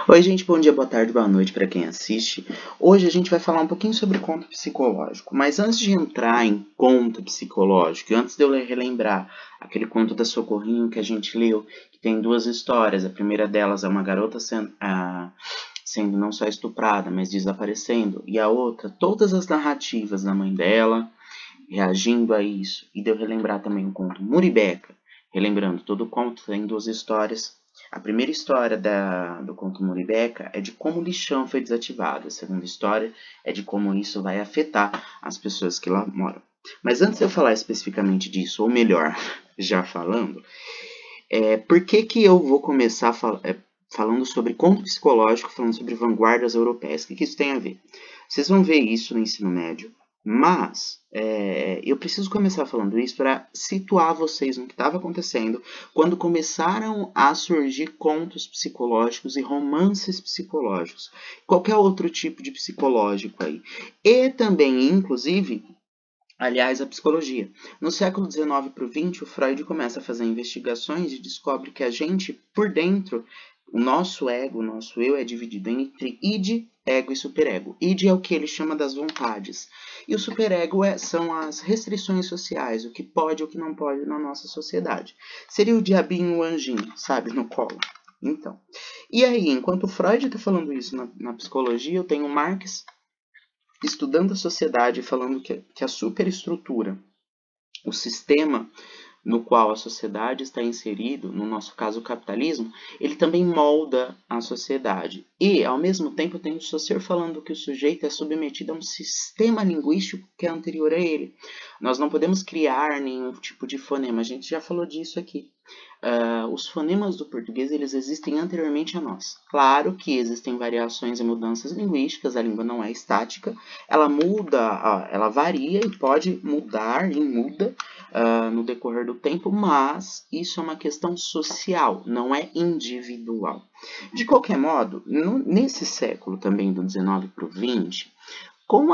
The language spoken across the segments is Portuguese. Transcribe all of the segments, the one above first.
Oi, gente, bom dia, boa tarde, boa noite para quem assiste. Hoje a gente vai falar um pouquinho sobre conto psicológico, mas antes de entrar em conto psicológico, e antes de eu relembrar aquele conto da Socorrinho que a gente leu, que tem duas histórias, a primeira delas é uma garota sendo não só estuprada, mas desaparecendo, e a outra, todas as narrativas da mãe dela reagindo a isso, e de eu relembrar também o conto Muribeca, relembrando todo o conto, tem duas histórias. A primeira história do conto Muribeca é de como o lixão foi desativado. A segunda história é de como isso vai afetar as pessoas que lá moram. Mas antes de eu falar especificamente disso, ou melhor, já falando, por que eu vou começar falando sobre conto psicológico, falando sobre vanguardas europeias? O que isso tem a ver? Vocês vão ver isso no ensino médio, mas eu preciso começar falando isso para situar vocês no que estava acontecendo quando começaram a surgir contos psicológicos e romances psicológicos. Qualquer outro tipo de psicológico aí. E também, inclusive, aliás, a psicologia. No século XIX para o XX, o Freud começa a fazer investigações e descobre que a gente, por dentro, o nosso ego, o nosso eu é dividido entre id, ego e superego. Id é o que ele chama das vontades. E o superego são as restrições sociais, o que pode e o que não pode na nossa sociedade. Seria o diabinho e o anjinho, sabe, no colo. Então, e aí, enquanto o Freud está falando isso na psicologia, eu tenho Marx estudando a sociedade, falando que a superestrutura, o sistema no qual a sociedade está inserido, no nosso caso o capitalismo, ele também molda a sociedade. E, ao mesmo tempo, tem o Saussure falando que o sujeito é submetido a um sistema linguístico que é anterior a ele. Nós não podemos criar nenhum tipo de fonema, a gente já falou disso aqui. Os fonemas do português eles existem anteriormente a nós. Claro que existem variações e mudanças linguísticas, a língua não é estática, ela muda, ela varia e pode mudar e muda no decorrer do tempo, mas isso é uma questão social, não é individual. De qualquer modo, nesse século também do 19 para o 20, com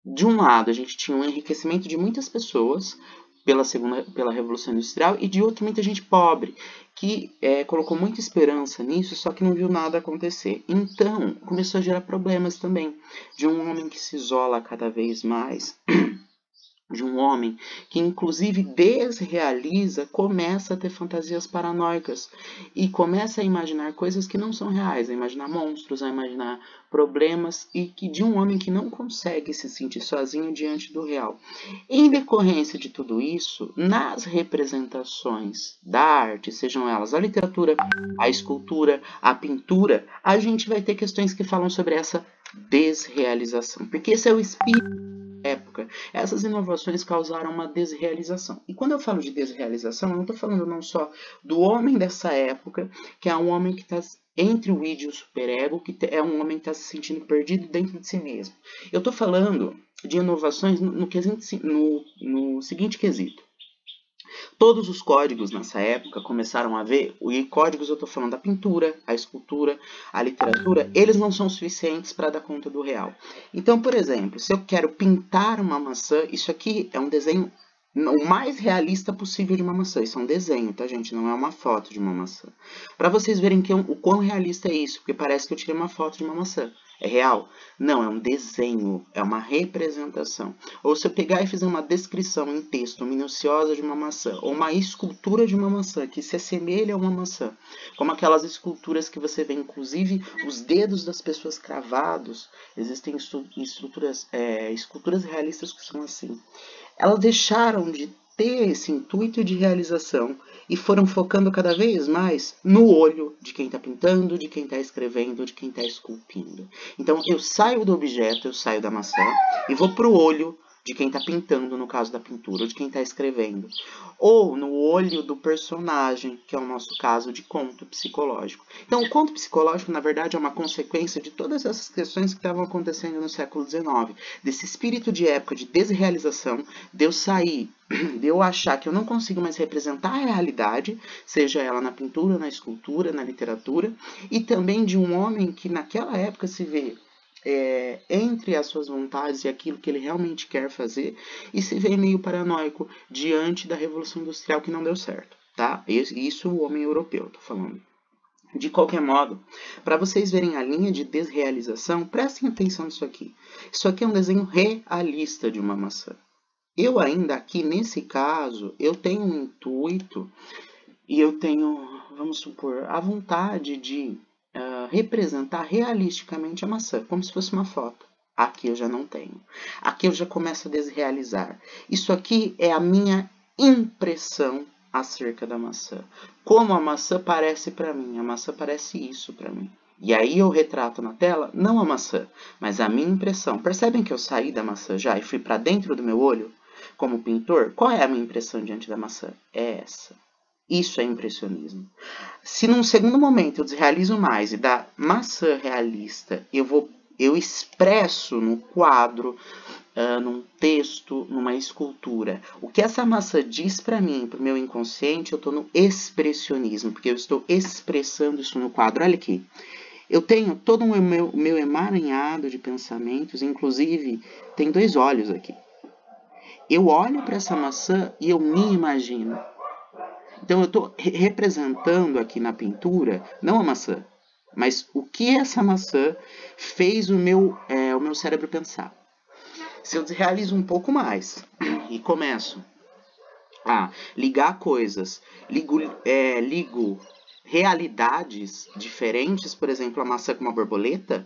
de um lado a gente tinha um enriquecimento de muitas pessoas pela Revolução Industrial e de outro muita gente pobre que colocou muita esperança nisso, só que não viu nada acontecer. Então começou a gerar problemas também de um homem que se isola cada vez mais, de um homem que inclusive desrealiza, começa a ter fantasias paranoicas e começa a imaginar coisas que não são reais, a imaginar monstros, a imaginar problemas e que de um homem que não consegue se sentir sozinho diante do real. Em decorrência de tudo isso, nas representações da arte, sejam elas a literatura, a escultura, a pintura, a gente vai ter questões que falam sobre essa desrealização, porque esse é o espírito época. Essas inovações causaram uma desrealização. E quando eu falo de desrealização, eu não estou falando não só do homem dessa época, que é um homem que está entre o id e o superego, que é um homem que está se sentindo perdido dentro de si mesmo. Eu estou falando de inovações no seguinte quesito. Todos os códigos nessa época começaram a ver, e códigos eu estou falando da pintura, a escultura, a literatura, eles não são suficientes para dar conta do real. Então, por exemplo, se eu quero pintar uma maçã, isso aqui é um desenho o mais realista possível de uma maçã. Isso é um desenho, tá, gente? Não é uma foto de uma maçã. Para vocês verem o quão realista é isso, porque parece que eu tirei uma foto de uma maçã. É real? Não, é um desenho, é uma representação. Ou se eu pegar e fizer uma descrição em texto minuciosa de uma maçã, ou uma escultura de uma maçã que se assemelha a uma maçã, como aquelas esculturas que você vê, inclusive, os dedos das pessoas cravados, existem esculturas realistas que são assim. Elas deixaram de ter esse intuito de realização e foram focando cada vez mais no olho de quem está pintando, de quem está escrevendo, de quem está esculpindo. Então eu saio do objeto, eu saio da maçã e vou para o olho de quem está pintando, no caso da pintura, ou de quem está escrevendo. Ou no olho do personagem, que é o nosso caso de conto psicológico. Então, o conto psicológico, na verdade, é uma consequência de todas essas questões que estavam acontecendo no século XIX. Desse espírito de época de desrealização, de eu sair, de eu achar que eu não consigo mais representar a realidade, seja ela na pintura, na escultura, na literatura, e também de um homem que naquela época se vê entre as suas vontades e aquilo que ele realmente quer fazer e se vê meio paranoico diante da Revolução Industrial que não deu certo, tá? Isso o homem europeu, tô falando. De qualquer modo, para vocês verem a linha de desrealização, prestem atenção nisso aqui. Isso aqui é um desenho realista de uma maçã. Eu ainda aqui, nesse caso, eu tenho um intuito e eu tenho, vamos supor, a vontade de representar realisticamente a maçã, como se fosse uma foto. Aqui eu já não tenho. Aqui eu já começo a desrealizar. Isso aqui é a minha impressão acerca da maçã. Como a maçã parece para mim. A maçã parece isso para mim. E aí eu retrato na tela, não a maçã, mas a minha impressão. Percebem que eu saí da maçã já e fui para dentro do meu olho? Como pintor, qual é a minha impressão diante da maçã? É essa. Isso é impressionismo. Se num segundo momento eu desrealizo mais e da maçã realista eu expresso no quadro, num texto, numa escultura, o que essa maçã diz para mim, para o meu inconsciente, eu estou no expressionismo, porque eu estou expressando isso no quadro. Olha aqui. Eu tenho todo o meu emaranhado de pensamentos, inclusive tem 2 olhos aqui. Eu olho para essa maçã e eu me imagino. Então eu estou representando aqui na pintura, não a maçã, mas o que essa maçã fez o meu cérebro pensar. Se eu desrealizo um pouco mais e começo a ligar coisas, ligo realidades diferentes, por exemplo, a maçã com uma borboleta,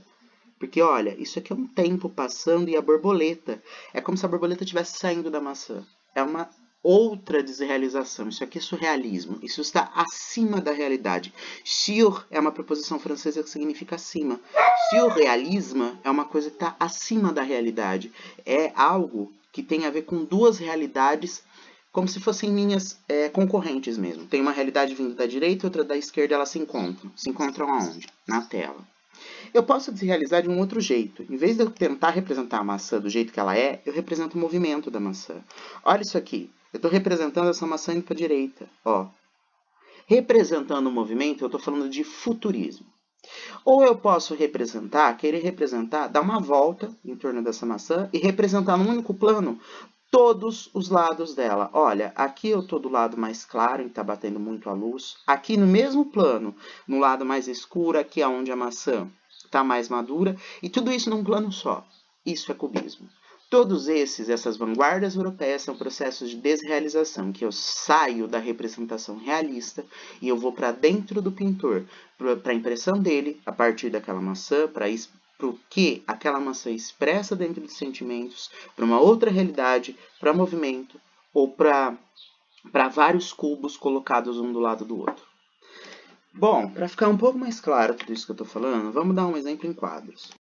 porque olha, isso aqui é um tempo passando e a borboleta, é como se a borboleta estivesse saindo da maçã. É uma outra desrealização. Isso aqui é surrealismo. Isso está acima da realidade. Sur é uma preposição francesa que significa acima. Surrealismo é uma coisa que está acima da realidade. É algo que tem a ver com 2 realidades, como se fossem linhas concorrentes mesmo. Tem uma realidade vindo da direita e outra da esquerda, elas se encontram. Se encontram aonde? Na tela. Eu posso desrealizar de um outro jeito. Em vez de eu tentar representar a maçã do jeito que ela é, eu represento o movimento da maçã. Olha isso aqui. Eu estou representando essa maçã indo para a direita. Ó. Representando o movimento, eu estou falando de futurismo. Ou eu posso querer representar, dar uma volta em torno dessa maçã e representar num único plano todos os lados dela. Olha, aqui eu estou do lado mais claro, em que está batendo muito a luz. Aqui no mesmo plano, no lado mais escuro, aqui é onde a maçã está mais madura. E tudo isso num plano só. Isso é cubismo. Todos essas vanguardas europeias são processos de desrealização, que eu saio da representação realista e eu vou para dentro do pintor, para a impressão dele, a partir daquela maçã, para o que aquela maçã expressa dentro dos sentimentos, para uma outra realidade, para movimento, ou para vários cubos colocados um do lado do outro. Bom, para ficar um pouco mais claro tudo isso que eu estou falando, vamos dar um exemplo em quadros.